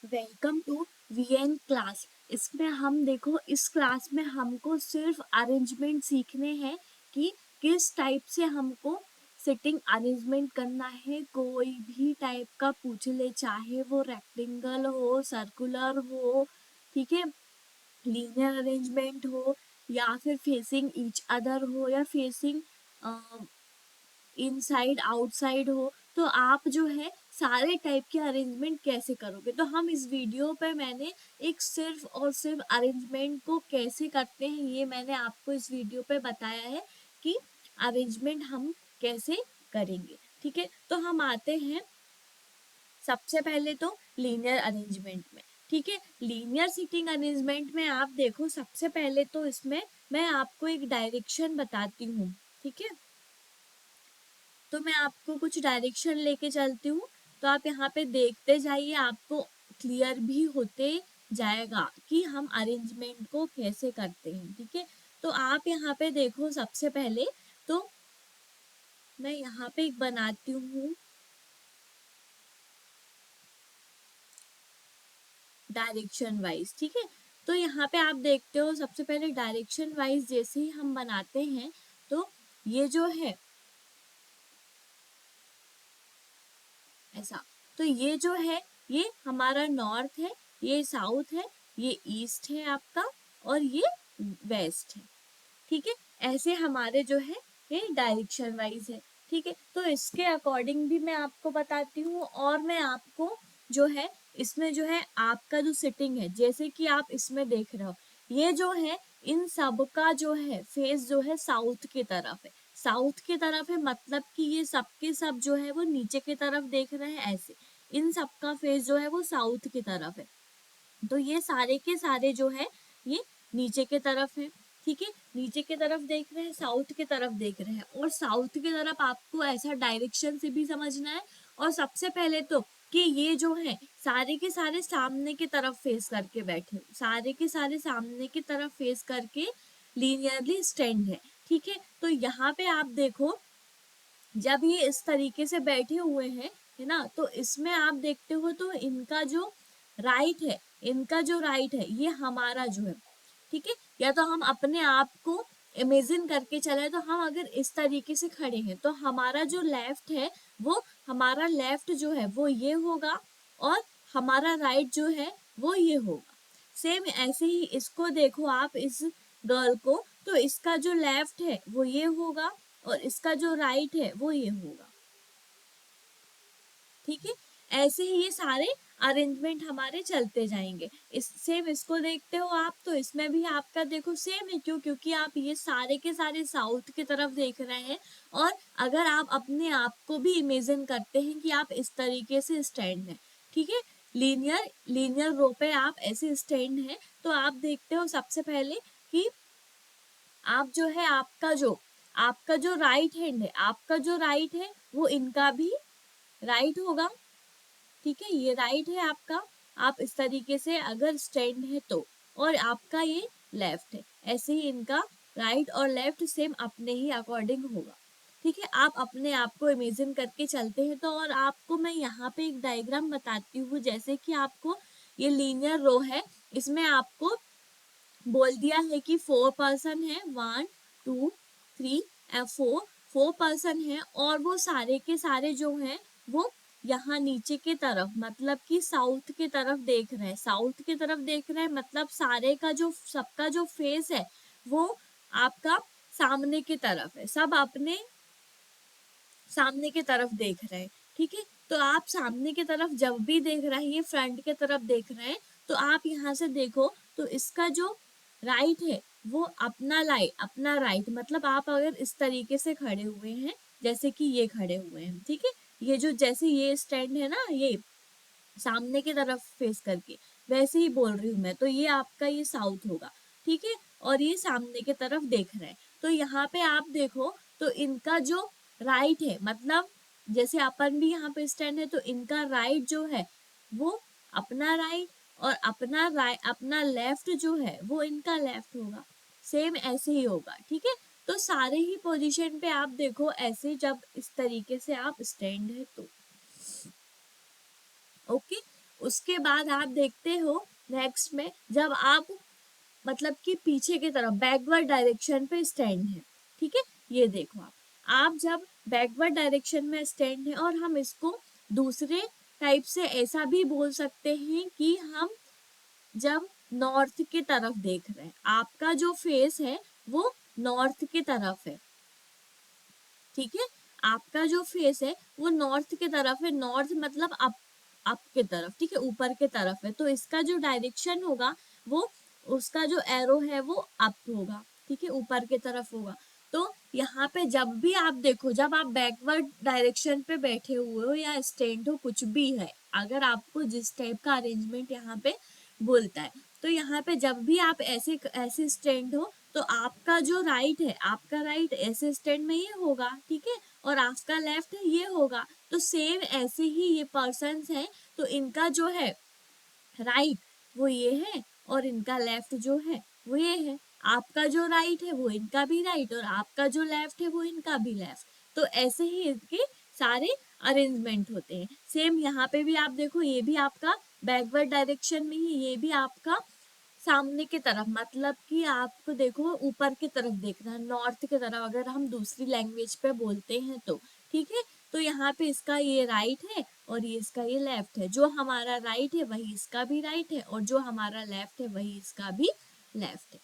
Welcome to VN class. इसमें हम देखो, इस क्लास में हमको सिर्फ अरेंजमेंट सीखने हैं कि किस टाइप से हमको सिटिंग अरेंजमेंट करना है। कोई भी टाइप का पूछ ले, चाहे वो रेक्टेंगल हो, सर्कुलर हो, ठीक है, लीनियर अरेंजमेंट हो, या फिर फेसिंग ईच अदर हो, या फेसिंग इनसाइड आउटसाइड हो, तो आप जो है सारे टाइप के अरेंजमेंट कैसे करोगे। तो हम इस वीडियो पे मैंने एक सिर्फ और सिर्फ अरेंजमेंट को कैसे करते हैं ये मैंने आपको इस वीडियो पे बताया है कि अरेंजमेंट हम कैसे करेंगे। ठीक है, तो हम आते हैं सबसे पहले तो लीनियर अरेंजमेंट में। ठीक है, लीनियर सीटिंग अरेंजमेंट में आप देखो, सबसे पहले तो इसमें मैं आपको एक डायरेक्शन बताती हूँ। ठीक है, तो मैं आपको कुछ डायरेक्शन लेके चलती हूँ, तो आप यहाँ पे देखते जाइए, आपको क्लियर भी होते जाएगा कि हम अरेंजमेंट को कैसे करते हैं। ठीक है, तो आप यहाँ पे देखो, सबसे पहले तो मैं यहाँ पे एक बनाती हूँ डायरेक्शन वाइज। ठीक है, तो यहाँ पे आप देखते हो, सबसे पहले डायरेक्शन वाइज जैसे ही हम बनाते हैं, तो ये जो है ऐसा, तो ये जो है ये हमारा नॉर्थ है, ये साउथ है, ये ईस्ट है आपका, और ये वेस्ट है। ठीक है, ऐसे हमारे जो है ये डायरेक्शन वाइज है। ठीक है, तो इसके अकॉर्डिंग भी मैं आपको बताती हूँ, और मैं आपको जो है इसमें जो है आपका जो सिटिंग है, जैसे कि आप इसमें देख रहे हो, ये जो है इन सब का जो है फेस जो है साउथ की तरफ है। साउथ की तरफ है मतलब कि ये सबके सब जो है वो नीचे की तरफ देख रहे हैं, ऐसे इन सब का फेस जो है वो साउथ की तरफ है। तो ये सारे के सारे जो है ये नीचे के तरफ है। ठीक है, नीचे की तरफ देख रहे हैं, साउथ की तरफ देख रहे हैं, और साउथ की तरफ आपको ऐसा डायरेक्शन से भी समझना है। और सबसे पहले तो कि ये जो है सारे के सारे सामने की तरफ फेस करके बैठे, सारे के सारे सामने की तरफ फेस करके लीनियरली स्टैंड है। ठीक है, तो यहाँ पे आप देखो, जब ये इस तरीके से बैठे हुए हैं, है ना, तो इसमें आप देखते हो तो इनका जो राइट है, इनका जो राइट है ये हमारा जो है, ठीक है, या तो हम अपने आप को इमेजिन करके चले, तो हम अगर इस तरीके से खड़े हैं तो हमारा जो लेफ्ट है, वो हमारा लेफ्ट जो है वो ये होगा, और हमारा राइट जो है वो ये होगा। सेम ऐसे ही इसको देखो आप, इस गर्ल को, तो इसका जो लेफ्ट है वो ये होगा, और इसका जो राइट है वो ये होगा। ठीक है, ऐसे ही ये सारे अरेंजमेंट हमारे चलते जाएंगे। इस सेम इसको देखते हो आप, तो इसमें भी आपका देखो सेम है, क्योंकि आप ये सारे के सारे साउथ की तरफ देख रहे हैं, और अगर आप अपने आप को भी इमेजिन करते हैं कि आप इस तरीके से स्टैंड हैं, ठीक है, लीनियर लीनियर रो पे आप ऐसे स्टैंड हैं, तो आप देखते हो सबसे पहले कि आप जो है आपका जो राइट हैंड है, आपका जो राइट है वो इनका भी राइट होगा। ठीक है, ये राइट है आपका, आप इस तरीके से अगर स्टैंड है तो, और आपका ये लेफ्ट है, ऐसे ही इनका राइट और लेफ्ट सेम अपने ही अकॉर्डिंग होगा। ठीक है, आप अपने आप को इमेजिन करके चलते हैं। तो और आपको मैं यहाँ पे एक डायग्राम बताती हूँ, जैसे कि आपको ये लीनियर रो है, इसमें आपको बोल दिया है कि 4 पर्सन है, 1 2 3 4 4 पर्सन है, और वो सारे के सारे जो हैं वो यहाँ नीचे की तरफ, मतलब कि साउथ की तरफ देख रहे हैं, साउथ की तरफ देख रहे हैं, मतलब सारे का जो सबका जो फेस है वो आपका सामने की तरफ है, सब अपने सामने की तरफ देख रहे हैं। ठीक है, तो आप सामने की तरफ जब भी देख रहे हैं, ये फ्रंट की तरफ देख रहे हैं, तो आप यहाँ से देखो, तो इसका जो राइट है वो अपना राइट, मतलब आप अगर इस तरीके से खड़े हुए हैं, जैसे कि ये खड़े हुए हैं, ठीक है, ये जो जैसे ये स्टैंड है ना, ये सामने की तरफ फेस करके, वैसे ही बोल रही हूँ मैं, तो ये आपका ये साउथ होगा। ठीक है, और ये सामने की तरफ देख रहे हैं, तो यहाँ पे आप देखो, तो इनका जो राइट है, मतलब जैसे अपन भी यहाँ पे स्टैंड है, तो इनका राइट जो है वो अपना राइट, और अपना लेफ्ट जो है वो इनका लेफ्ट होगा। सेम ऐसे ही होगा। ठीक है, तो सारे ही पोजीशन पे आप देखो ऐसे, जब इस तरीके से आप स्टैंड है तो ओके। उसके बाद आप देखते हो नेक्स्ट में, जब आप मतलब कि पीछे की तरफ बैकवर्ड डायरेक्शन पे स्टैंड है, ठीक है, ये देखो आप जब बैकवर्ड डायरेक्शन में स्टैंड है, और हम इसको दूसरे टाइप से ऐसा भी बोल सकते हैं कि हम जब नॉर्थ की तरफ देख रहे हैं, आपका जो फेस है वो नॉर्थ की तरफ है, ठीक है, आपका जो फेस है वो नॉर्थ की तरफ है, नॉर्थ मतलब अप के तरफ, ठीक है, ऊपर के तरफ है, तो इसका जो डायरेक्शन होगा वो, उसका जो एरो है वो अप होगा, ठीक है, ऊपर की तरफ होगा। तो यहाँ पे जब भी आप देखो, जब आप बैकवर्ड डायरेक्शन पे बैठे हुए हो या स्टैंड हो, कुछ भी है, अगर आपको जिस टाइप का अरेंजमेंट यहाँ पे बोलता है, तो यहाँ पे जब भी आप ऐसे ऐसे स्टैंड हो, तो आपका जो राइट है, आपका राइट ऐसे स्टैंड में ये होगा, ठीक है, और आपका लेफ्ट है ये होगा। तो सेम ऐसे ही ये पर्सन्स हैं, तो इनका जो है राइट वो ये है, और इनका लेफ्ट जो है वो ये है, आपका जो राइट है वो इनका भी राइट, और आपका जो लेफ्ट है वो इनका भी लेफ्ट। तो ऐसे ही इनके सारे अरेंजमेंट होते हैं। सेम यहाँ पे भी आप देखो, ये भी आपका बैकवर्ड डायरेक्शन में ही, ये भी आपका सामने की तरफ, मतलब कि आपको देखो ऊपर की तरफ देखना है, नॉर्थ की तरफ, अगर हम दूसरी लैंग्वेज पे बोलते हैं तो, ठीक है। तो यहाँ पे इसका ये राइट है और ये इसका ये लेफ्ट है, जो हमारा राइट है वही इसका भी राइट है, और जो हमारा लेफ्ट है वही इसका भी लेफ्ट है,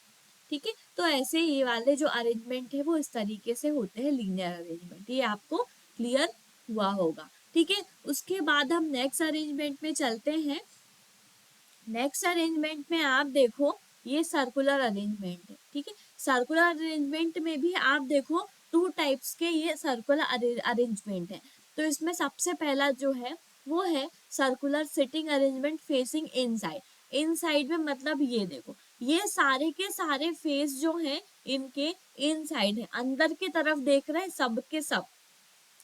ठीक है। तो ऐसे ये वाले जो अरेंजमेंट है वो इस तरीके से होते हैं, लीनियर अरेंजमेंट। ये आपको क्लियर हुआ होगा, ठीक है। उसके बाद हम नेक्स्ट अरेंजमेंट में चलते हैं। नेक्स्ट अरेंजमेंट में आप देखो, ये सर्कुलर अरेंजमेंट है, ठीक है। सर्कुलर अरेंजमेंट में भी आप देखो टू टाइप्स के ये सर्कुलर अरेंजमेंट है। तो इसमें सबसे पहला जो है वो है circular sitting arrangement facing inside. Inside में मतलब ये देखो, ये सारे के सारे फेस जो हैं इनके इनसाइड है, अंदर की तरफ देख रहे हैं सब के सब।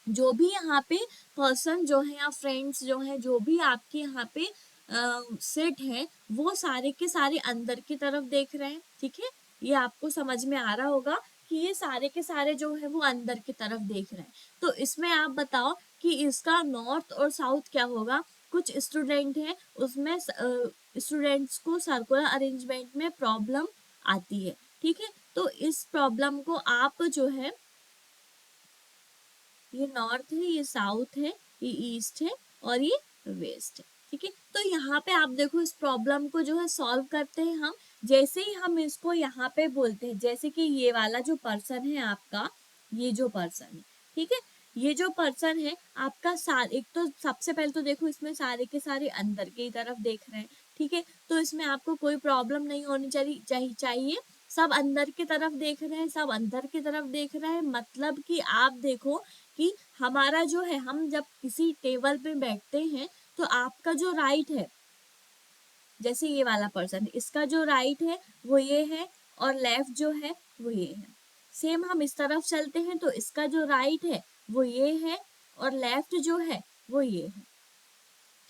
जो भी यहाँ पे पर्सन जो है या फ्रेंड्स जो है, जो भी आपके यहाँ पे सेट है, वो सारे के सारे अंदर की तरफ देख रहे हैं, ठीक है। ये आपको समझ में आ रहा होगा कि ये सारे के सारे जो है वो अंदर की तरफ देख रहे हैं। तो इसमें आप बताओ कि इसका नॉर्थ और साउथ क्या होगा। कुछ स्टूडेंट है, उसमें स्टूडेंट्स को सर्कुलर अरेंजमेंट में प्रॉब्लम आती है, ठीक है। तो इस प्रॉब्लम को आप जो है, ये नॉर्थ है, ये साउथ है, ये ईस्ट है और ये वेस्ट है, ठीक है। तो यहाँ पे आप देखो, इस प्रॉब्लम को जो है सॉल्व करते हैं हम। जैसे ही हम इसको यहाँ पे बोलते हैं, जैसे कि ये वाला जो पर्सन है आपका, ये जो पर्सन है, ठीक है, ये जो पर्सन है आपका, एक तो सबसे पहले तो देखो, इसमें सारे के सारे अंदर की तरफ देख रहे हैं, ठीक है। तो इसमें आपको कोई प्रॉब्लम नहीं होनी चाहिए। सब अंदर की तरफ देख रहे हैं, सब अंदर की तरफ देख रहे हैं, मतलब कि आप देखो कि हमारा जो है, हम जब किसी टेबल पे बैठते हैं, तो आपका जो राइट है, जैसे ये वाला पर्सन है, इसका जो राइट है वो ये है, और लेफ्ट जो है वो ये है। सेम हम इस तरफ चलते हैं, तो इसका जो राइट है वो ये है, और लेफ्ट जो है वो ये है,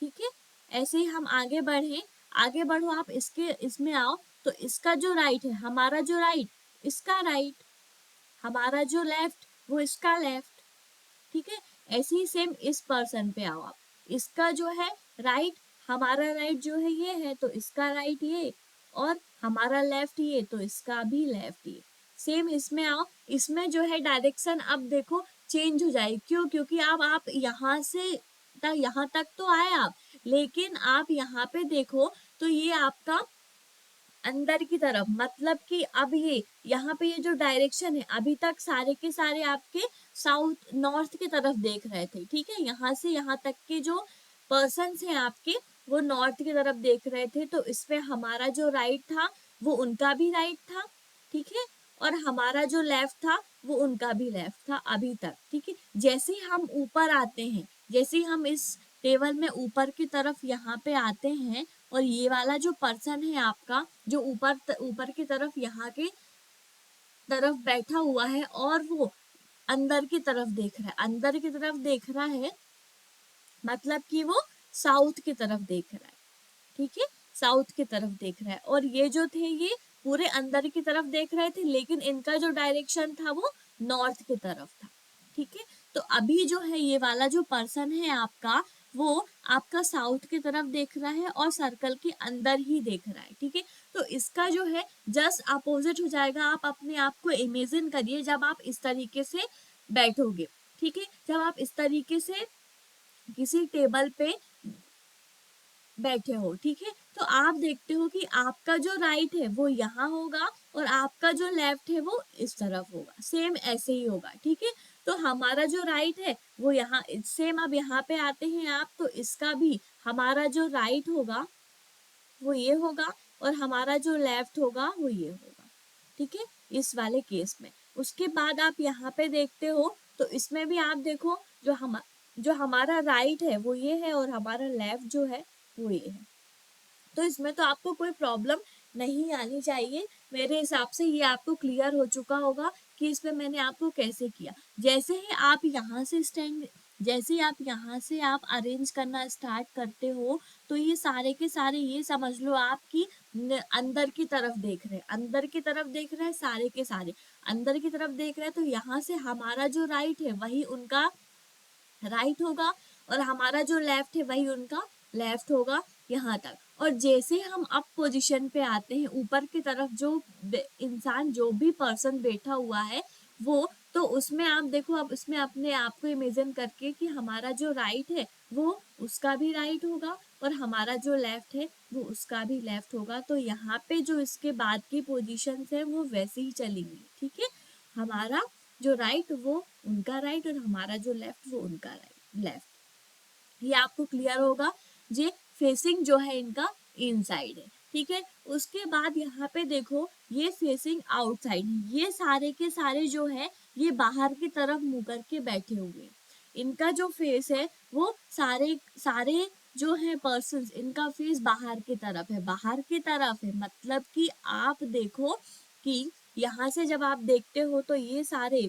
ठीक है। ऐसे ही हम आगे बढ़े, आगे बढ़ो आप, इसमें आओ, तो इसका जो राइट है, हमारा जो राइट, इसका राइट, हमारा जो लेफ्ट वो इसका लेफ्ट, ठीक है। ऐसे ही सेम इस पर्सन पे आओ आप, इसका जो है राइट, हमारा राइट जो है ये है, तो इसका राइट ये, और हमारा लेफ्ट ये, तो इसका भी लेफ्ट ये। सेम इसमें आओ, इसमें जो है डायरेक्शन अब देखो चेंज हो जाएगी, क्यों? क्योंकि अब आप यहाँ से यहाँ तक तो आए आप, लेकिन आप यहाँ पे देखो तो ये आपका अंदर की तरफ, मतलब कि अब ये यहाँ पे ये जो डायरेक्शन है, अभी तक सारे के सारे आपके साउथ नॉर्थ की तरफ देख रहे थे, ठीक है। यहाँ से यहाँ तक के जो पर्सन्स हैं आपके, वो नॉर्थ की तरफ देख रहे थे, तो इसमें हमारा जो राइट था वो उनका भी राइट था, ठीक है, और हमारा जो लेफ्ट था वो उनका भी लेफ्ट था अभी तक, ठीक है। जैसे ही हम ऊपर आते हैं, जैसे ही हम इस टेबल में ऊपर की तरफ यहाँ पे आते हैं, और ये वाला जो पर्सन है आपका, जो ऊपर की तरफ यहाँ के तरफ बैठा हुआ है, और वो अंदर की तरफ देख रहा है, अंदर की तरफ देख रहा है, मतलब कि वो साउथ की तरफ देख रहा है, ठीक है, साउथ की तरफ देख रहा है। और ये जो थे ये पूरे अंदर की तरफ देख रहे थे, लेकिन इनका जो डायरेक्शन था वो नॉर्थ की तरफ था, ठीक है। तो अभी जो है ये वाला जो पर्सन है आपका, वो आपका साउथ की तरफ देख रहा है और सर्कल के अंदर ही देख रहा है, ठीक है। तो इसका जो है जस्ट अपोजिट हो जाएगा। आप अपने आप को इमेजिन करिए जब आप इस तरीके से बैठोगे, ठीक है। जब आप इस तरीके से किसी टेबल पे बैठे हो, ठीक है, तो आप देखते हो कि आपका जो राइट है वो यहाँ होगा और आपका जो लेफ्ट है वो इस तरफ होगा, सेम ऐसे ही होगा, ठीक है। तो हमारा जो राइट है वो यहाँ सेम, अब यहाँ पे आते हैं आप, तो इसका भी हमारा जो राइट होगा वो ये होगा और हमारा जो लेफ्ट होगा वो ये होगा, ठीक है, इस वाले केस में। उसके बाद आप यहाँ पे देखते हो तो इसमें भी आप देखो जो हमारा राइट है वो ये है और हमारा लेफ्ट जो है वो ये है। तो इसमें तो आपको कोई प्रॉब्लम नहीं आनी चाहिए। मेरे हिसाब से ये आपको क्लियर हो चुका होगा कि इसमें मैंने आपको कैसे किया। जैसे ही आप यहाँ से स्टैंड जैसे ही आप यहाँ से आप अरेंज करना स्टार्ट करते हो तो ये सारे के सारे, ये समझ लो आप कि अंदर की तरफ देख रहे हैं, अंदर की तरफ देख रहे हैं, सारे के सारे अंदर की तरफ देख रहे हैं। तो यहाँ से हमारा जो राइट है वही उनका राइट होगा और हमारा जो लेफ्ट है वही उनका लेफ्ट होगा यहाँ तक। और जैसे हम अप पोजीशन पे आते हैं ऊपर की तरफ, जो इंसान जो भी पर्सन बैठा हुआ है वो, तो उसमें आप देखो, अब इसमें अपने आप को इमेजिन करके कि हमारा जो राइट है वो उसका भी राइट होगा और हमारा जो लेफ्ट है वो उसका भी लेफ्ट होगा। तो यहाँ पे जो इसके बाद की पोजीशन है वो वैसे ही चलेंगी, ठीक है। हमारा जो राइट वो उनका राइट और हमारा जो लेफ्ट वो उनका लेफ्ट। ये आपको क्लियर होगा। ये फेसिंग जो है इनका इनसाइड है, ठीक है। उसके बाद यहाँ पे देखो ये फेसिंग आउटसाइड है। ये सारे के सारे जो है ये बाहर की तरफ मुंह करके बैठे हुए हैं। इनका जो फेस है वो सारे सारे जो है पर्सन्स, इनका फेस बाहर की तरफ है, बाहर की तरफ है। मतलब कि आप देखो कि यहाँ से जब आप देखते हो तो ये सारे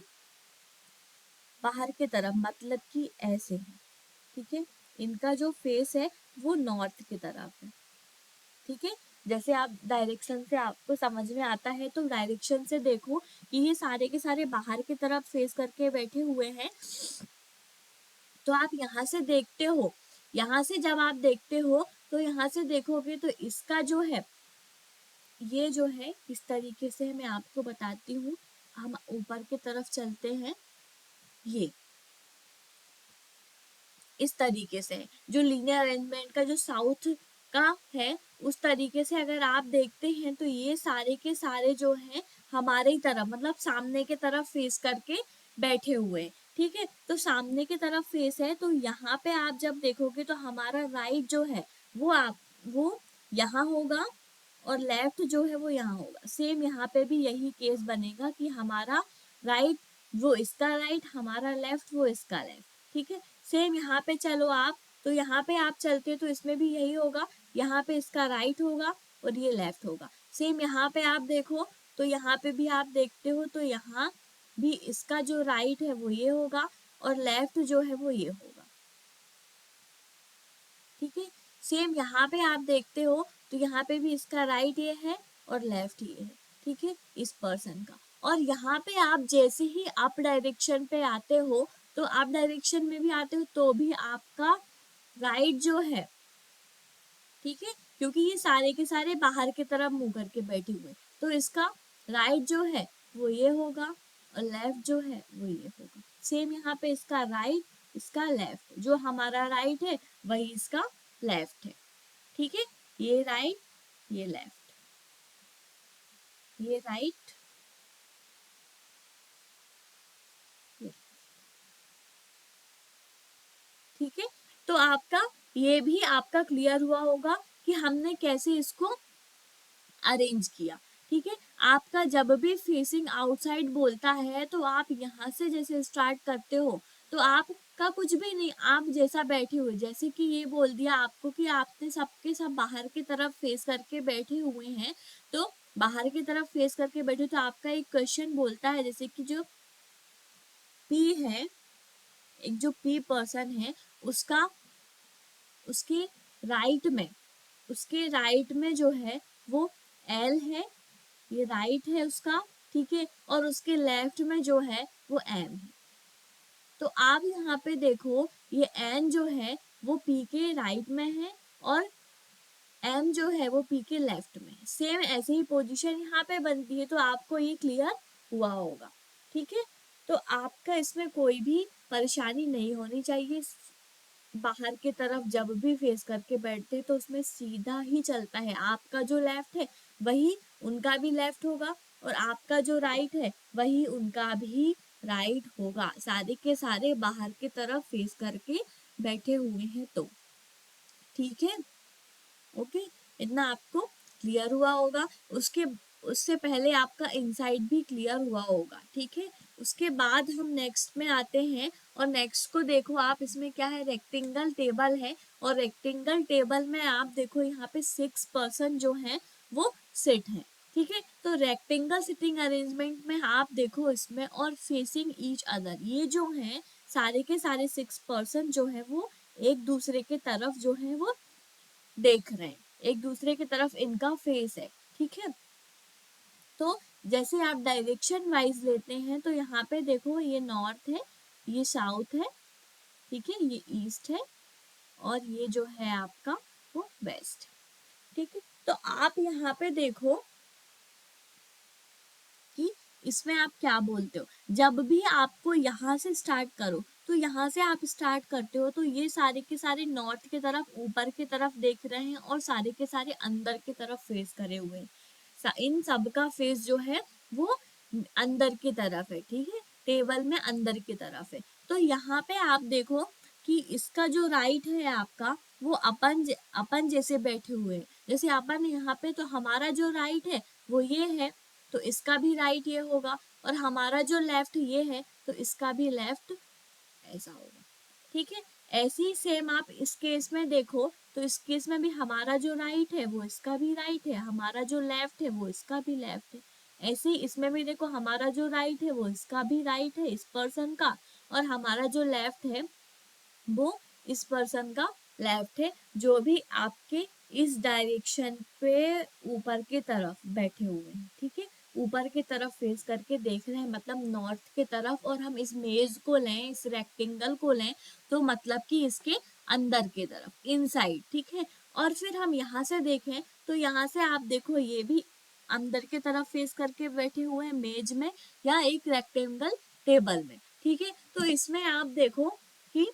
बाहर की तरफ, मतलब कि ऐसे है, ठीक है। इनका जो फेस है वो नॉर्थ की तरफ है, ठीक है। जैसे आप डायरेक्शन से आपको समझ में आता है तो डायरेक्शन से देखो कि ये सारे के सारे बाहर की तरफ फेस करके बैठे हुए हैं। तो आप यहाँ से देखते हो, यहाँ से जब आप देखते हो तो यहाँ से देखोगे तो इसका जो है ये जो है इस तरीके से मैं आपको बताती हूँ। हम ऊपर की तरफ चलते हैं, ये इस तरीके से जो लीनियर अरेंजमेंट का जो साउथ का है उस तरीके से अगर आप देखते हैं तो ये सारे के सारे जो हैं हमारे ही तरफ, मतलब सामने के तरफ फेस करके बैठे हुए हैं, ठीक है। तो सामने की तरफ फेस है तो यहाँ पे आप जब देखोगे तो हमारा राइट जो है वो यहाँ होगा और लेफ्ट जो है वो यहाँ होगा। सेम यहाँ पे भी यही केस बनेगा कि हमारा राइट वो इसका राइट, हमारा लेफ्ट वो इसका लेफ्ट, ठीक है। सेम यहाँ पे चलो आप, तो यहाँ पे आप चलते तो इसमें भी यही होगा, यहाँ पे इसका राइट होगा और ये लेफ्ट होगा। सेम यहाँ पे आप देखो तो यहाँ पे भी आप देखते हो तो यहाँ भी इसका जो राइट है वो ये होगा और लेफ्ट जो है वो ये होगा, ठीक है। सेम यहाँ पे आप देखते हो तो यहाँ पे भी इसका राइट ये है और लेफ्ट ये है, ठीक है, इस पर्सन का। और यहाँ पे आप जैसे ही अप डायरेक्शन पे आते हो तो अप डायरेक्शन में भी आते हो तो भी आपका राइट जो है, ठीक है, क्योंकि ये सारे के सारे बाहर की तरफ मुंह करके बैठे हुए, तो इसका राइट जो है वो ये होगा और लेफ्ट जो है वो ये होगा। सेम यहाँ पे इसका राइट, इसका लेफ्ट, जो हमारा राइट है वही इसका लेफ्ट है, ठीक है। ये राइट, ये लेफ्ट, ये राइट, ठीक है। तो आपका ये भी आपका क्लियर हुआ होगा कि हमने कैसे इसको अरेंज किया, ठीक है। आपका जब भी फेसिंग आउटसाइड बोलता है तो आप यहाँ से जैसे स्टार्ट करते हो तो आपका कुछ भी नहीं, आप जैसा बैठे हुए, जैसे कि ये बोल दिया आपको कि आपने सबके सब बाहर की तरफ फेस करके बैठे हुए हैं, तो बाहर की तरफ फेस करके बैठे तो आपका एक क्वेश्चन बोलता है, जैसे कि जो पी है, एक जो पी पर्सन है उसका उसके राइट में उसके राइट में जो है वो एल है, ये राइट है उसका, ठीक है, और उसके लेफ्ट में जो है वो एम है। तो आप यहाँ पे देखो ये एन जो है वो पी के राइट में है और एम जो है वो पी के लेफ्ट में है। सेम ऐसे ही पोजीशन यहाँ पे बनती है, तो आपको ये क्लियर हुआ होगा। ठीक है, तो आपका इसमें कोई भी परेशानी नहीं होनी चाहिए। बाहर की तरफ जब भी फेस करके बैठते हैं तो उसमें सीधा ही चलता है। आपका जो लेफ्ट है वही उनका भी लेफ्ट होगा, और आपका जो राइट है वही उनका भी राइट होगा। सारे के सारे बाहर की तरफ फेस करके बैठे हुए हैं तो ठीक है। ओके, इतना आपको क्लियर हुआ होगा। उससे पहले आपका इनसाइड भी क्लियर हुआ होगा। ठीक है, उसके बाद हम नेक्स्ट में आते हैं, और नेक्स्ट को देखो आप, इसमें क्या है, रेक्टेंगल टेबल है। और रेक्टेंगल टेबल में आप देखो यहाँ पे 6 पर्सन जो है वो सिट है। ठीक है, तो रेक्टेंगल सिटिंग अरेंजमेंट में आप देखो इसमें, और फेसिंग ईच अदर, ये जो है सारे के सारे 6 पर्सन जो है वो एक दूसरे के तरफ जो है वो देख रहे हैं, एक दूसरे की तरफ इनका फेस है। ठीक है, तो जैसे आप डायरेक्शन वाइज लेते हैं तो यहाँ पे देखो ये नॉर्थ है, ये साउथ है, ठीक है, ये ईस्ट है, और ये जो है आपका वो वेस्ट। ठीक है, तो आप यहाँ पे देखो कि इसमें आप क्या बोलते हो। जब भी आपको यहाँ से स्टार्ट करो, तो यहाँ से आप स्टार्ट करते हो तो ये सारे के सारे नॉर्थ की तरफ, ऊपर की तरफ देख रहे हैं, और सारे के सारे अंदर की तरफ फेस करे हुए हैं। इन सब का फेस जो है वो अंदर की तरफ है। ठीक है, टेबल में अंदर की तरफ है। तो यहाँ पे आप देखो कि इसका जो राइट है आपका वो अपन जैसे बैठे हुए हैं। जैसे अपन यहाँ पे, तो हमारा जो राइट है वो ये है, तो इसका भी राइट ये होगा, और हमारा जो लेफ्ट ये है तो इसका भी लेफ्ट ऐसा होगा। ठीक है, ऐसे ही सेम आप इस केस में देखो, तो इस केस में भी हमारा जो राइट है वो इसका भी राइट है, हमारा जो लेफ्ट है वो इसका भी लेफ्ट है। ऐसे ही इसमें भी देखो, हमारा जो राइट है वो इसका भी राइट है, इस पर्सन का, और हमारा जो लेफ्ट है वो इस पर्सन का लेफ्ट है, जो भी आपके इस डायरेक्शन पे ऊपर की तरफ बैठे हुए हैं। ठीक है, ऊपर की तरफ फेस करके देख रहे हैं, मतलब नॉर्थ की तरफ। और हम इस मेज को लें, इस रेक्टेंगल को लें, तो मतलब कि इसके अंदर की तरफ, इनसाइड। ठीक है, और फिर हम यहाँ से देखें तो यहाँ से आप देखो ये भी अंदर की तरफ फेस करके बैठे हुए हैं मेज में, या एक रेक्टेंगल टेबल में। ठीक है, तो इसमें आप देखो कि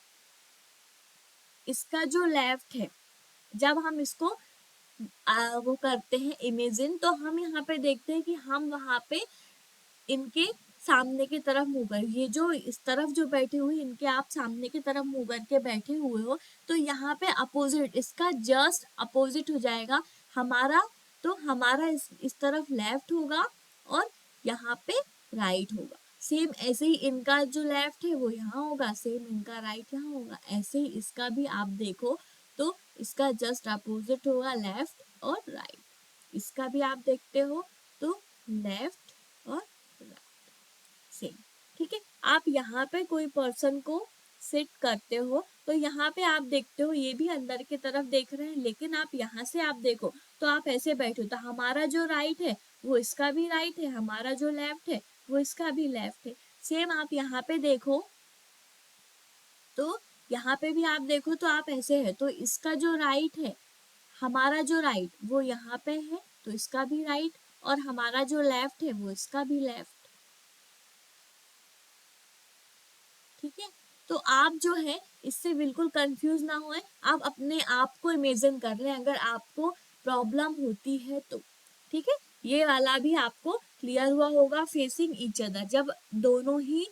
इसका जो लेफ्ट है, जब हम इसको वो करते हैं इमेजिन, तो हम यहाँ पे देखते हैं कि हम वहां पे इनके सामने की तरफ मुंह कर, ये जो इस तरफ जो बैठे हुए इनके आप सामने की तरफ मुंह करके बैठे हुए हो, तो यहाँ पे अपोजिट, इसका जस्ट अपोजिट हो जाएगा हमारा। तो हमारा इस तरफ लेफ्ट होगा, और यहाँ पे राइट होगा। सेम ऐसे ही इनका जो लेफ्ट है वो यहाँ होगा, सेम इनका राइट यहाँ होगा। ऐसे ही इसका भी आप देखो तो इसका जस्ट अपोजिट होगा, लेफ्ट और राइट। इसका भी आप देखते हो तो लेफ्ट और राइट, सेम। ठीक है, आप यहाँ पे कोई पर्सन को सिट करते हो तो यहाँ पे आप देखते हो ये भी अंदर की तरफ देख रहे हैं, लेकिन आप यहाँ से आप देखो तो आप ऐसे बैठो, तो हमारा जो राइट है वो इसका भी राइट है, हमारा जो लेफ्ट है वो इसका भी लेफ्ट है। सेम आप यहाँ पे देखो, तो यहाँ पे भी आप देखो तो आप ऐसे है, तो इसका जो राइट है, हमारा जो राइट वो यहाँ पे है, तो इसका भी राइट, और हमारा जो लेफ्ट है वो इसका भी लेफ्ट। ठीक है, तो आप जो है इससे बिल्कुल कंफ्यूज ना होए, आप अपने आप को इमेजिन कर लें अगर आपको प्रॉब्लम होती है तो। ठीक है, ये वाला भी आपको क्लियर हुआ होगा, फेसिंग ईच अदर। जब दोनों ही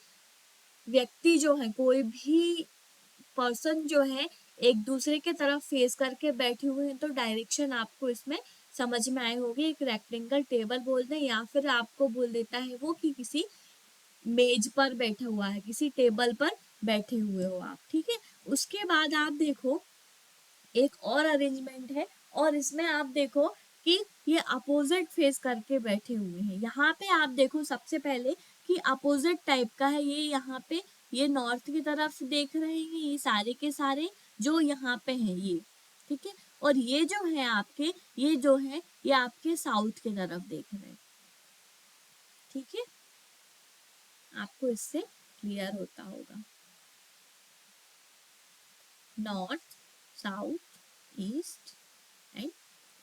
व्यक्ति जो है, कोई भी पर्सन जो है एक दूसरे के तरफ फेस करके बैठे हुए हैं, तो डायरेक्शन आपको इसमें समझ में आए होगी। एक रेक्टेंगल टेबल बोलते हैं, या फिर आपको बोल देता है वो कि किसी मेज पर बैठा हुआ है, किसी टेबल पर बैठे हुए हो आप। ठीक है, उसके बाद आप देखो एक और अरेंजमेंट है, और इसमें आप देखो कि ये अपोजिट फेस करके बैठे हुए हैं। यहाँ पे आप देखो सबसे पहले कि अपोजिट टाइप का है, ये यहाँ पे ये नॉर्थ की तरफ देख रहे हैं, ये सारे के सारे जो यहाँ पे हैं ये। ठीक है, और ये जो है आपके, ये जो है ये आपके साउथ की तरफ देख रहे हैं। ठीक है, आपको इससे क्लियर होता होगा। North, south, east and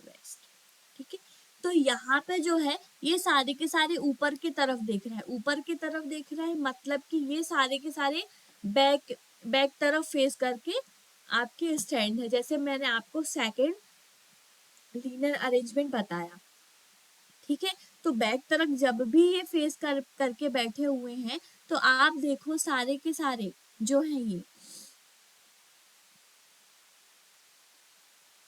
west. ठीक है, तो यहाँ पे जो है ये सारे के सारे ऊपर की तरफ देख रहा है, ऊपर की तरफ देख रहा है मतलब कि ये सारे के सारे बैक बैक तरफ फेस करके आपके स्टैंड है। जैसे मैंने आपको सेकंड लीनियर अरेंजमेंट बताया। ठीक है, तो बैक तरफ जब भी ये फेस करके बैठे हुए हैं तो आप देखो सारे के सारे जो है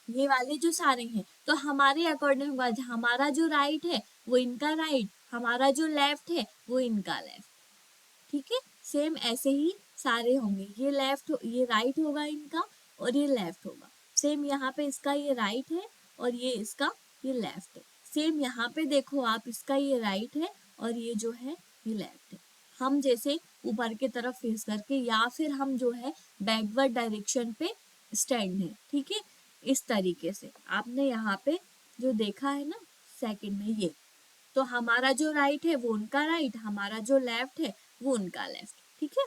ये वाले जो सारे हैं तो हमारे अकॉर्डिंग होगा, हमारा जो राइट है वो इनका राइट, हमारा जो लेफ्ट है वो इनका लेफ्ट। ठीक है, सेम ऐसे ही सारे होंगे, ये लेफ्ट ये राइट होगा इनका और ये लेफ्ट होगा। सेम यहाँ पे इसका ये राइट है और ये इसका ये लेफ्ट है। सेम यहाँ पे देखो आप, इसका ये राइट है और ये जो है ये लेफ्ट है। हम जैसे ऊपर की तरफ फेस करके या फिर हम जो है बैकवर्ड डायरेक्शन पे स्टैंड है। ठीक है, इस तरीके से आपने यहाँ पे जो देखा है ना सेकंड में ये, तो हमारा जो राइट है वो उनका राइट, हमारा जो लेफ्ट है वो उनका लेफ्ट। ठीक है,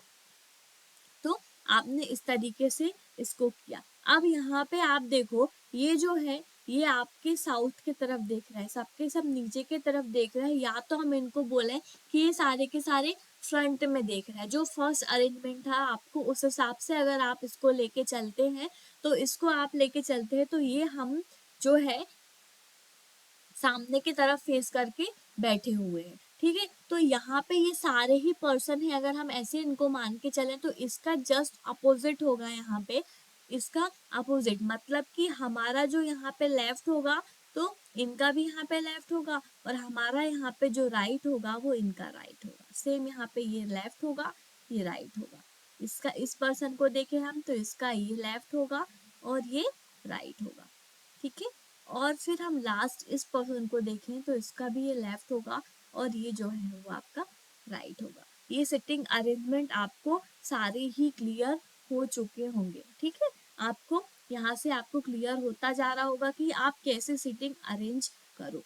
तो आपने इस तरीके से इसको किया। अब यहाँ पे आप देखो ये जो है ये आपके साउथ की तरफ देख रहा है, सबके सब नीचे की तरफ देख रहा है, या तो हम इनको बोले कि ये सारे के सारे फ्रंट में देख रहा है। जो फर्स्ट अरेंजमेंट था आपको उस हिसाब से अगर आप इसको लेके चलते हैं तो इसको आप लेके चलते हैं तो ये हम जो है सामने की तरफ फेस करके बैठे हुए हैं। ठीक है, तो यहाँ पे ये सारे ही पर्सन है, अगर हम ऐसे इनको मान के चलें तो इसका जस्ट अपोजिट होगा यहाँ पे, इसका अपोजिट मतलब कि हमारा जो यहाँ पे लेफ्ट होगा तो इनका भी यहाँ पे लेफ्ट होगा और हमारा यहाँ पे जो राइट होगा वो इनका राइट होगा। सेम यहाँ पे ये लेफ्ट होगा, ये राइट होगा। इसका इस पर्सन को देखें हम तो इसका ये लेफ्ट होगा और ये राइट होगा। ठीक है, और फिर हम लास्ट इस पर्सन को देखें तो इसका भी ये लेफ्ट होगा और ये जो है वो आपका राइट होगा। ये सिटिंग अरेंजमेंट आपको सारे ही क्लियर हो चुके होंगे। ठीक है, आपको यहाँ से आपको क्लियर होता जा रहा होगा कि आप कैसे सिटिंग अरेंज करो।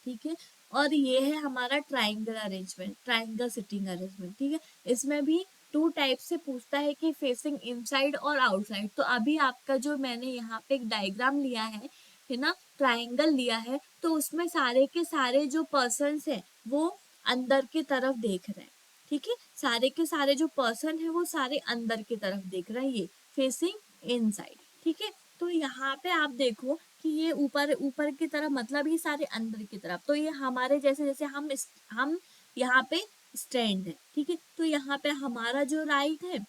ठीक है, और ये है हमारा triangle arrangement, triangle sitting arrangement. ठीक है, इसमें भी टू टाइप से पूछता है कि फेसिंग इनसाइड और आउटसाइड। तो अभी आपका जो मैंने यहाँ पे एक डायग्राम लिया है ना, ट्राइंगल लिया है, तो उसमें सारे के सारे जो पर्सन्स हैं वो अंदर की तरफ देख रहे हैं। ठीक है, सारे के सारे जो पर्सन है वो सारे अंदर की तरफ देख रहे हैं, ये फेसिंग इनसाइड। ठीक है, तो यहाँ पे आप देखो कि ये ऊपर ऊपर की तरफ मतलब ये सारे अंदर की तरफ, तो ये हमारे जैसे जैसे हम यहाँ पे स्टैंड है। ठीक है, तो यहाँ पे हमारा जो राइट है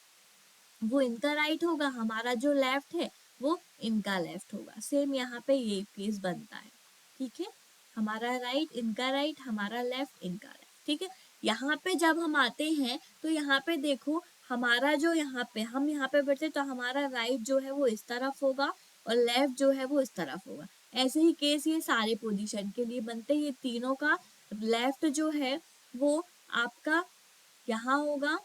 वो इनका राइट होगा, हमारा जो लेफ्ट है वो इनका लेफ्ट होगा। सेम यहाँ पे ये केस बनता है। ठीक है, हमारा राइट इनका राइट, हमारा लेफ्ट इनका लेफ्ट। ठीक है, यहाँ पे जब हम आते हैं तो यहाँ पे देखो हमारा जो यहाँ पे हम यहाँ पे बैठे तो हमारा राइट जो है वो इस तरफ होगा और लेफ्ट जो है वो इस तरफ होगा। ऐसे ही केस ये सारे पोजीशन के लिए बनते हैं। ये तीनों का लेफ्ट जो है वो आपका यहाँ होगा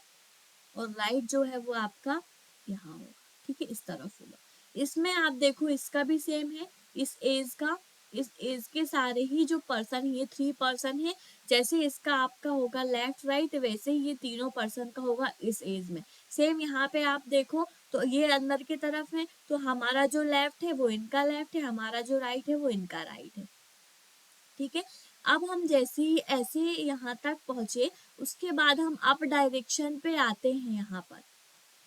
और राइट जो है वो आपका यहाँ होगा। ठीक है, इस तरफ होगा। इसमें आप देखो इसका भी सेम है, इस एज के सारे ही जो पर्सन, ये 3 पर्सन है, जैसे इसका आपका होगा लेफ्ट राइट वैसे ही ये तीनों पर्सन का होगा इस एज में। सेम यहाँ पे आप देखो तो ये अंदर की तरफ है तो हमारा जो लेफ्ट है वो इनका लेफ्ट है, हमारा जो राइट है वो इनका राइट है। ठीक है, अब हम जैसे ही ऐसे यहाँ तक पहुंचे उसके बाद हम अप डायरेक्शन पे आते हैं यहाँ पर।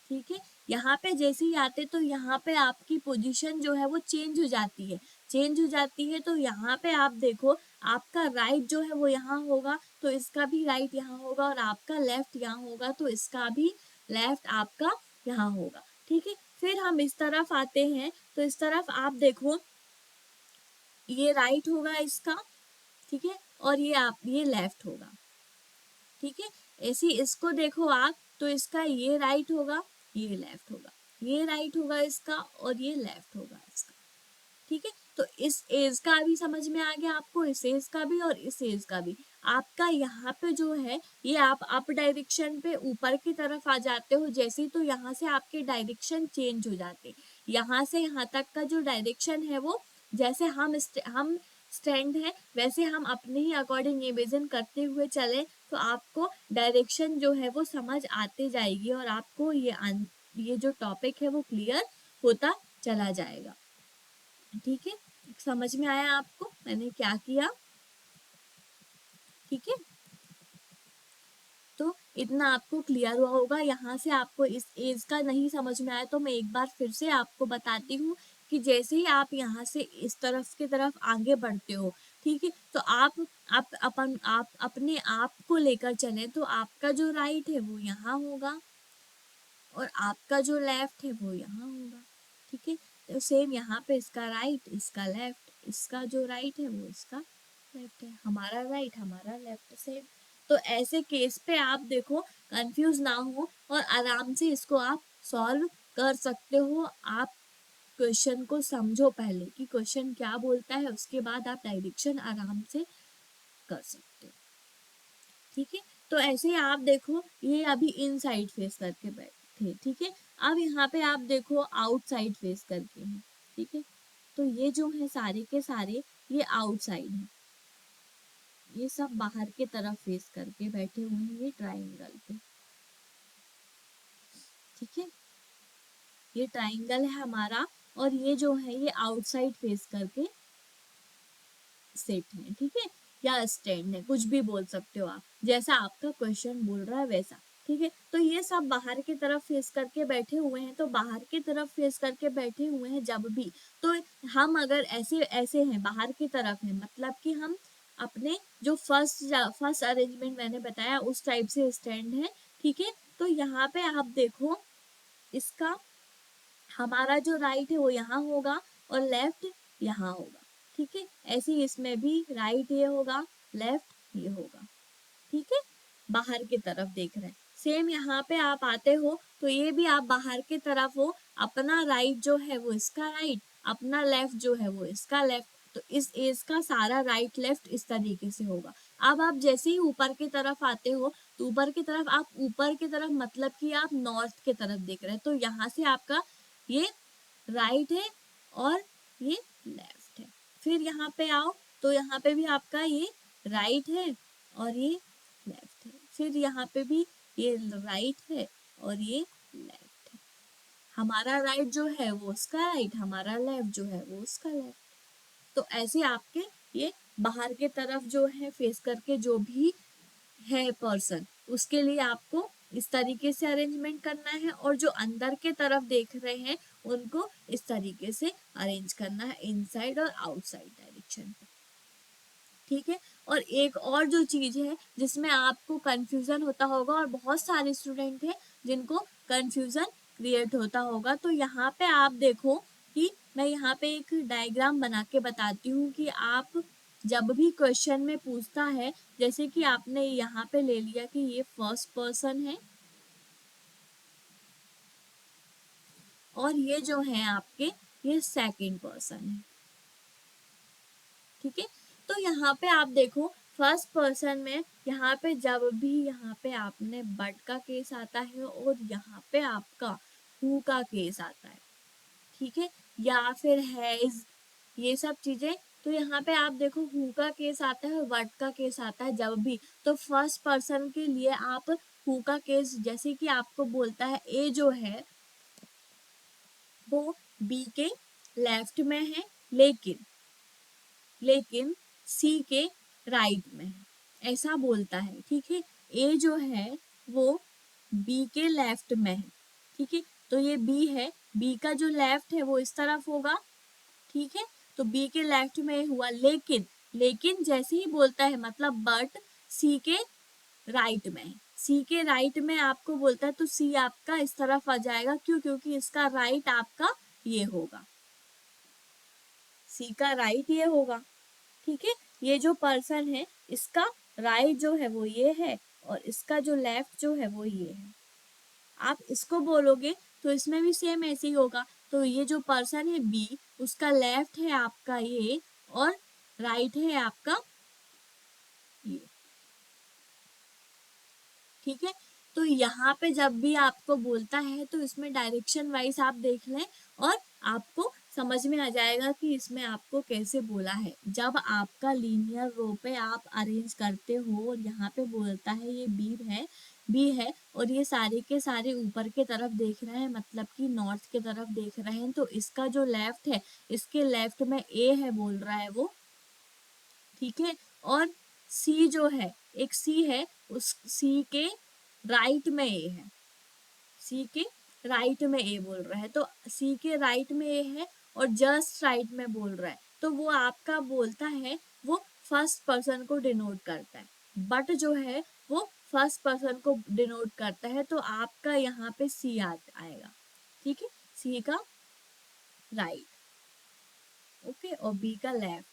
ठीक है, यहाँ पे जैसे ही आते तो यहाँ पे आपकी पोजीशन जो है वो चेंज हो जाती है, चेंज हो जाती है। तो यहाँ पे आप देखो आपका राइट जो है वो यहाँ होगा तो इसका भी राइट यहाँ होगा और आपका लेफ्ट यहाँ होगा तो इसका भी लेफ्ट आपका यहाँ होगा। ठीक है, फिर हम इस तरफ आते हैं तो इस तरफ आप देखो ये राइट होगा इसका। ठीक है, और ये लेफ्ट होगा। ठीक है, ऐसे इसको देखो आप तो इसका ये राइट होगा, ये लेफ्ट होगा, ये राइट होगा इसका और ये लेफ्ट होगा इसका। ठीक है, तो इस एज का भी समझ में आ गया आपको, इस एज का भी और इस एज का भी। आपका यहाँ पे जो है ये आप अप डायरेक्शन पे ऊपर की तरफ आ जाते हो जैसे, तो यहाँ से आपके डायरेक्शन चेंज हो जाते, यहाँ से यहाँ तक का जो डायरेक्शन है वो जैसे हम स्टैंड है वैसे हम अपने ही अकॉर्डिंग इमेजिन करते हुए चले तो आपको डायरेक्शन जो है वो समझ आते जाएगी और आपको ये जो टॉपिक है वो क्लियर होता चला जाएगा। ठीक है, समझ में आया आपको मैंने क्या किया? ठीक है, तो इतना आपको क्लियर हुआ होगा। यहाँ से आपको इस एज का नहीं समझ में आया तो मैं एक बार फिर से आपको बताती हूँ कि जैसे ही आप यहाँ से इस तरफ की तरफ आगे बढ़ते हो, ठीक है, तो आप अपने आप को लेकर चले तो आपका जो राइट है वो यहाँ होगा और आपका जो लेफ्ट है वो यहाँ होगा। ठीक है, तो सेम यहाँ पे इसका राइट, इसका लेफ्ट, इसका जो राइट है वो इसका लेफ्ट है, हमारा राइट हमारा लेफ्ट सेम। तो ऐसे केस पे आप देखो कंफ्यूज ना हो और आराम से इसको आप सॉल्व कर सकते हो। आप क्वेश्चन को समझो पहले कि क्वेश्चन क्या बोलता है, उसके बाद आप डायरेक्शन आराम से कर सकते हो। ठीक है, तो ऐसे ही आप देखो ये अभी इन साइड फेस करके बैठे, ठीक है, अब यहाँ पे आप देखो आउटसाइड फेस करके हैं। ठीक है, तो ये जो है सारे के सारे ये आउटसाइड है, ये सब बाहर के तरफ फेस करके बैठे हुए हैं ये ट्राइंगल पे। ठीक है, ये ट्राइंगल है हमारा और ये जो है ये आउटसाइड फेस करके सेट है। ठीक है, या स्टैंड है, कुछ भी बोल सकते हो आप, जैसा आपका क्वेश्चन बोल रहा है वैसा। ठीक है, तो ये सब बाहर की तरफ फेस करके बैठे हुए हैं, तो बाहर की तरफ फेस करके बैठे हुए हैं जब भी, तो हम अगर ऐसे ऐसे हैं बाहर की तरफ है मतलब कि हम अपने जो फर्स्ट अरेंजमेंट मैंने बताया उस टाइप से स्टैंड है। ठीक है, तो यहाँ पे आप देखो इसका हमारा जो राइट है वो यहाँ होगा और लेफ्ट यहाँ होगा। ठीक है, ऐसे ही इसमें भी राइट ये होगा, लेफ्ट ये होगा। ठीक है, बाहर की तरफ देख रहे हैं। सेम यहाँ पे आप आते हो तो ये भी आप बाहर की तरफ हो, अपना राइट जो है वो इसका राइट, अपना लेफ्ट जो है वो इसका लेफ्ट, तो इस एज का सारा राइट लेफ्ट इस तरीके से होगा। अब आप जैसे ही ऊपर की तरफ आते हो तो ऊपर की तरफ आप ऊपर की तरफ मतलब कि आप नॉर्थ की तरफ देख रहे हैं, तो यहाँ से आपका ये राइट है और ये लेफ्ट है। फिर यहाँ पे आओ तो यहाँ पे भी आपका ये राइट है और ये लेफ्ट है, फिर यहाँ पे भी ये राइट है और ये लेफ्ट है। हमारा राइट जो है वो उसका राइट, हमारा लेफ्ट जो है वो उसका लेफ्ट। तो ऐसे आपके ये बाहर के तरफ जो है फेस करके जो भी है पर्सन, उसके लिए आपको इस तरीके से अरेंजमेंट करना है और जो अंदर के तरफ देख रहे हैं उनको इस तरीके से अरेंज करना है इनसाइड और आउटसाइड डायरेक्शन। ठीक है, और एक और जो चीज है जिसमें आपको कंफ्यूजन होता होगा और बहुत सारे स्टूडेंट हैं जिनको कंफ्यूजन क्रिएट होता होगा, तो यहाँ पे आप देखो कि मैं यहाँ पे एक डायग्राम बना के बताती हूँ कि आप जब भी क्वेश्चन में पूछता है, जैसे कि आपने यहाँ पे ले लिया कि ये फर्स्ट पर्सन है और ये जो है आपके ये सेकंड पर्सन है। ठीक है, तो यहाँ पे आप देखो फर्स्ट पर्सन में यहाँ पे जब भी यहाँ पे आपने बट का केस आता है और यहाँ पे आपका हु का केस आता है, ठीक है, या फिर हैज, ये सब चीजें, तो यहाँ पे आप देखो हु का केस आता है और वट का केस आता है जब भी, तो फर्स्ट पर्सन के लिए आप हु का केस जैसे कि आपको बोलता है ए जो है वो बी के लेफ्ट में है लेकिन सी के राइट में है, ऐसा बोलता है। ठीक है, ए जो है वो बी के लेफ्ट में है। ठीक है, तो ये बी है, बी का जो लेफ्ट है वो इस तरफ होगा। ठीक है, तो बी के लेफ्ट में हुआ, लेकिन जैसे ही बोलता है मतलब बट सी के राइट में है, सी के राइट में आपको बोलता है तो सी आपका इस तरफ आ जाएगा, क्यों? क्योंकि इसका राइट आपका ये होगा, सी का राइट ये होगा। ठीक है, ये जो पर्सन है इसका राइट जो है वो ये है और इसका जो लेफ्ट जो है वो ये है। आप इसको बोलोगे तो इसमें भी सेम ऐसे ही होगा, तो ये जो पर्सन है बी उसका लेफ्ट है आपका ये और राइट है आपका ये। ठीक है, तो यहाँ पे जब भी आपको बोलता है तो इसमें डायरेक्शन वाइज आप देख लें और आपको समझ में आ जाएगा कि इसमें आपको कैसे बोला है। जब आपका लीनियर रो पे आप अरेंज करते हो और यहाँ पे बोलता है ये बी है बी है और ये सारे के सारे ऊपर के तरफ देख रहे हैं, मतलब कि नॉर्थ के तरफ देख रहे हैं, तो इसका जो लेफ्ट है, इसके लेफ्ट में ए है बोल रहा है वो, ठीक है। और सी जो है, एक सी है, उस सी के राइट में ए है, सी के राइट में ए बोल रहा है, तो सी के राइट में ए है और जस्ट राइट में बोल रहा है, तो वो आपका बोलता है वो फर्स्ट पर्सन को डिनोट करता है, बट जो है वो फर्स्ट पर्सन को डिनोट करता है, तो आपका यहाँ पे सी आएगा, ठीक है, सी का राइट, ओके, और बी का लेफ्ट,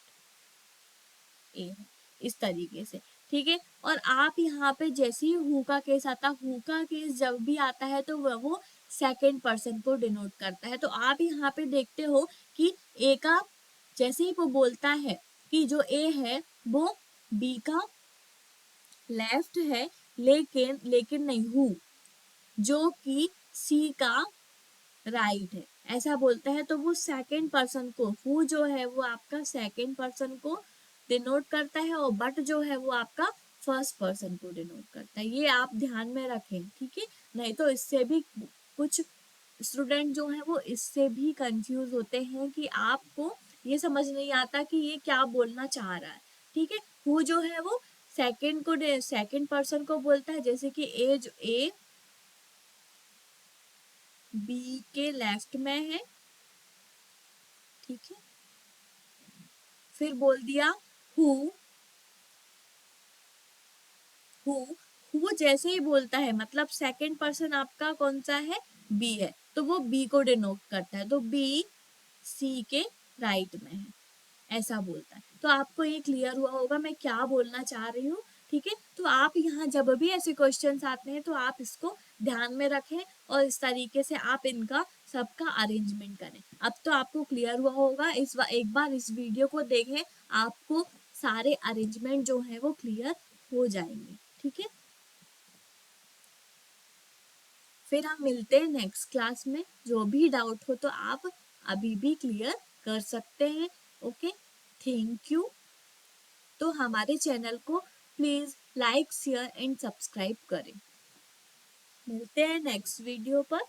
ए है, इस तरीके से, ठीक है। और आप यहाँ पे जैसे ही हु का केस आता, हु का केस जब भी आता है तो वो सेकेंड पर्सन को डिनोट करता है, तो आप यहाँ पे देखते हो कि ए का जैसे ही वो बोलता है कि जो ए है वो बी का लेफ्ट है, लेकिन लेकिन नहीं, हु जो कि सी का राइट है, ऐसा बोलता है, तो वो सेकेंड पर्सन को, हु जो है वो आपका सेकेंड पर्सन को डिनोट करता है, और बट जो है वो आपका फर्स्ट पर्सन को डिनोट करता है, ये आप ध्यान में रखें, ठीक है। नहीं तो इससे भी कुछ स्टूडेंट जो है वो इससे भी कंफ्यूज होते हैं कि आपको ये समझ नहीं आता कि ये क्या बोलना चाह रहा है, ठीक है। हु जो है वो सेकेंड पर्सन को बोलता है, जैसे कि ए बी के लेफ्ट में है, ठीक है, फिर बोल दिया हु, हु हु जैसे ही बोलता है, मतलब सेकंड पर्सन आपका कौन सा है, बी है, तो वो बी को डिनोट करता है, तो बी सी के राइट में है, ऐसा बोलता है। तो आपको ये क्लियर हुआ होगा मैं क्या बोलना चाह रही हूँ, ठीक है। तो आप यहाँ जब भी ऐसे क्वेश्चंस आते हैं तो आप इसको ध्यान में रखें और इस तरीके से आप इनका सबका अरेंजमेंट करें। अब तो आपको क्लियर हुआ होगा, एक बार इस वीडियो को देखें, आपको सारे अरेंजमेंट जो है वो क्लियर हो जाएंगे, ठीक है। फिर हम मिलते हैं नेक्स्ट क्लास में, जो भी डाउट हो तो आप अभी भी क्लियर कर सकते हैं, ओके, थैंक यू। तो हमारे चैनल को please like share and subscribe करें। मिलते हैं नेक्स्ट वीडियो पर।